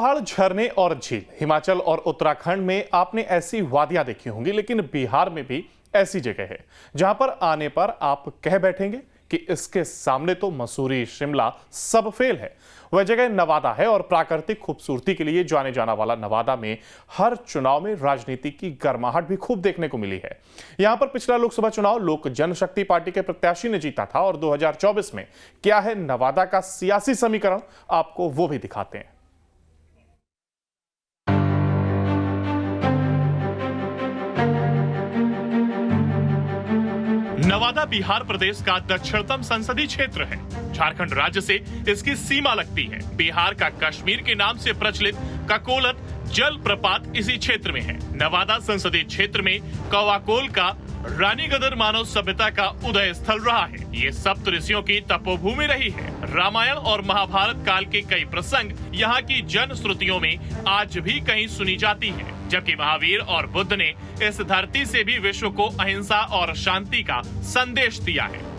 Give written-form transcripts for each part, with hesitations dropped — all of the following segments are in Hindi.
पहाड़, झरने और झील। हिमाचल और उत्तराखंड में आपने ऐसी वादियां देखी होंगी, लेकिन बिहार में भी ऐसी जगह है जहां पर आने पर आप कह बैठेंगे कि इसके सामने तो मसूरी, शिमला सब फेल है। वह जगह नवादा है और प्राकृतिक खूबसूरती के लिए जाने जाना वाला नवादा में हर चुनाव में राजनीति की गर्माहट भी खूब देखने को मिली है। यहां पर पिछला लोकसभा चुनाव लोक जनशक्ति पार्टी के प्रत्याशी ने जीता था और 2024 में क्या है नवादा का सियासी समीकरण, आपको वो भी दिखाते हैं। नवादा बिहार प्रदेश का दक्षिणतम संसदीय क्षेत्र है। झारखंड राज्य से इसकी सीमा लगती है। बिहार का कश्मीर के नाम से प्रचलित ककोलत जल प्रपात इसी क्षेत्र में है। नवादा संसदीय क्षेत्र में कवाकोल का रानीगदर मानव सभ्यता का उदय स्थल रहा है। ये सप्त ऋषियों की तपोभूमि रही है। रामायण और महाभारत काल के कई प्रसंग यहाँ की जन श्रुतियों में आज भी कहीं सुनी जाती है, जबकि महावीर और बुद्ध ने इस धरती से भी विश्व को अहिंसा और शांति का संदेश दिया है।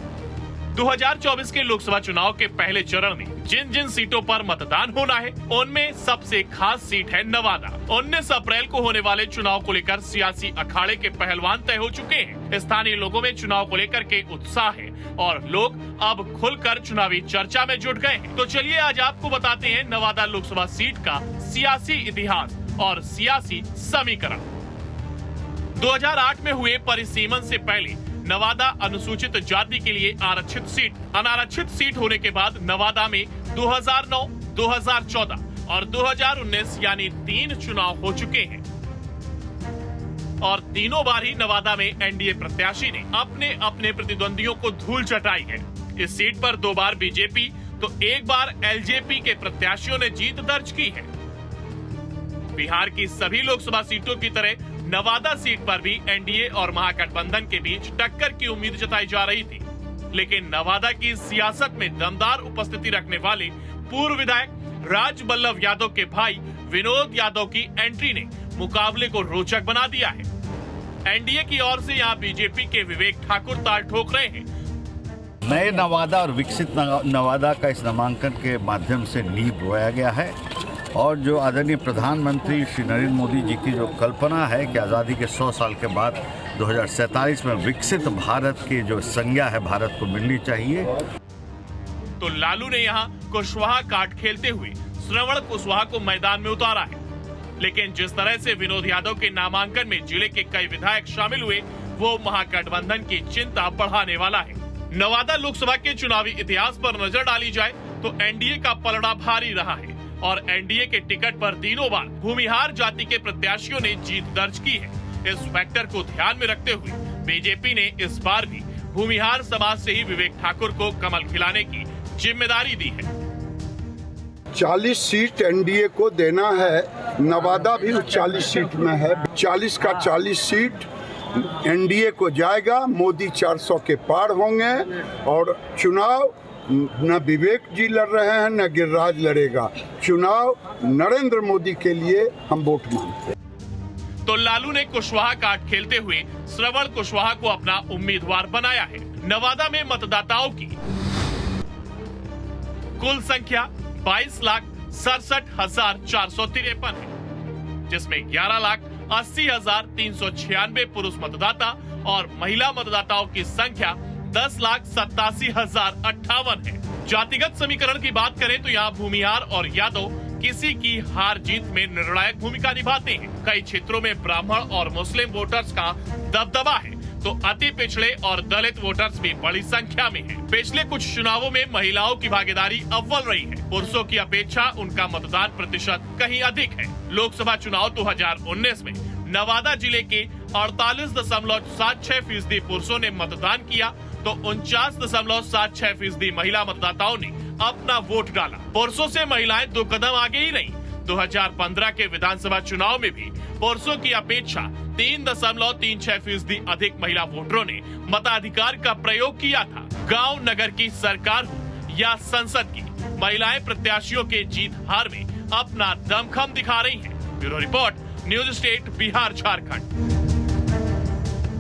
2024 के लोकसभा चुनाव के पहले चरण में जिन जिन सीटों पर मतदान होना है, उनमें सबसे खास सीट है नवादा। 19 अप्रैल को होने वाले चुनाव को लेकर सियासी अखाड़े के पहलवान तय हो चुके हैं। स्थानीय लोगों में चुनाव को लेकर के उत्साह है और लोग अब खुलकर चुनावी चर्चा में जुट गए हैं। तो चलिए आज आपको बताते हैं नवादा लोकसभा सीट का सियासी इतिहास और सियासी समीकरण। 2008 में हुए परिसीमन से पहले नवादा अनुसूचित जाति के लिए आरक्षित सीट, अनारक्षित सीट होने के बाद नवादा में 2009, 2014 और 2019 यानी 3 चुनाव हो चुके हैं और तीनों बार ही नवादा में एनडीए प्रत्याशी ने अपने अपने प्रतिद्वंदियों को धूल चटाई है। इस सीट पर 2 बार बीजेपी तो 1 बार एलजेपी के प्रत्याशियों ने जीत दर्ज की है। बिहार की सभी लोकसभा सीटों की तरह नवादा सीट पर भी एनडीए और महागठबंधन के बीच टक्कर की उम्मीद जताई जा रही थी, लेकिन नवादा की सियासत में दमदार उपस्थिति रखने वाले पूर्व विधायक राज बल्लभ यादव के भाई विनोद यादव की एंट्री ने मुकाबले को रोचक बना दिया है। एनडीए की ओर से यहाँ बीजेपी के विवेक ठाकुर ताल ठोक रहे हैं। नए नवादा और विकसित नवादा का इस नामांकन के माध्यम से नींव बोया गया है और जो आदरणीय प्रधानमंत्री श्री नरेंद्र मोदी जी की जो कल्पना है कि आज़ादी के 100 साल के बाद 2047 में विकसित भारत की जो संज्ञा है भारत को मिलनी चाहिए। तो लालू ने यहाँ कुशवाहा काट खेलते हुए श्रवण कुशवाहा को मैदान में उतारा है, लेकिन जिस तरह से विनोद यादव के नामांकन में जिले के कई विधायक शामिल हुए, वो महागठबंधन की चिंता बढ़ाने वाला है। नवादा लोकसभा के चुनावी इतिहास पर नजर डाली जाए तो एनडीए का पलड़ा भारी रहा है और एनडीए के टिकट पर तीनों बार भूमिहार जाति के प्रत्याशियों ने जीत दर्ज की है। इस फैक्टर को ध्यान में रखते हुए बीजेपी ने इस बार भी भूमिहार समाज से ही विवेक ठाकुर को कमल खिलाने की जिम्मेदारी दी है। 40 सीट एनडीए को देना है, नवादा भी 40 सीट में है। 40 का 40 सीट एनडीए को जाएगा। मोदी 400 के पार होंगे और चुनाव न विवेक जी लड़ रहे हैं न गिरिराज लड़ेगा। चुनाव नरेंद्र मोदी के लिए हम वोट मांगते हैं। तो लालू ने कुशवाहा काट खेलते हुए श्रवण कुशवाहा को अपना उम्मीदवार बनाया है। नवादा में मतदाताओं की कुल संख्या 22,67,453 है, जिसमें 11,80,396 पुरुष मतदाता और महिला मतदाताओं की संख्या 10,87,058 है। जातिगत समीकरण की बात करें तो यहाँ भूमिहार और यादव किसी की हार जीत में निर्णायक भूमिका निभाते हैं। कई क्षेत्रों में ब्राह्मण और मुस्लिम वोटर्स का दबदबा है, तो अति पिछड़े और दलित वोटर्स भी बड़ी संख्या में हैं। पिछले कुछ चुनावों में महिलाओं की भागीदारी अव्वल रही है। पुरुषों की अपेक्षा उनका मतदान प्रतिशत कहीं अधिक है। लोकसभा चुनाव 2019 में नवादा जिले के 48.76% पुरुषों ने मतदान किया तो 49.76% महिला मतदाताओं ने अपना वोट डाला। पुरुषों से महिलाएं 2 कदम आगे ही नहीं। 2015 के विधानसभा चुनाव में भी पुरुषों की अपेक्षा 3.36% अधिक महिला वोटरों ने मताधिकार का प्रयोग किया था। गांव नगर की सरकार हो या संसद की, महिलाएं प्रत्याशियों के जीत हार में अपना दमखम दिखा रही हैं। Bureau report, news state, Bihar, Jharkhand.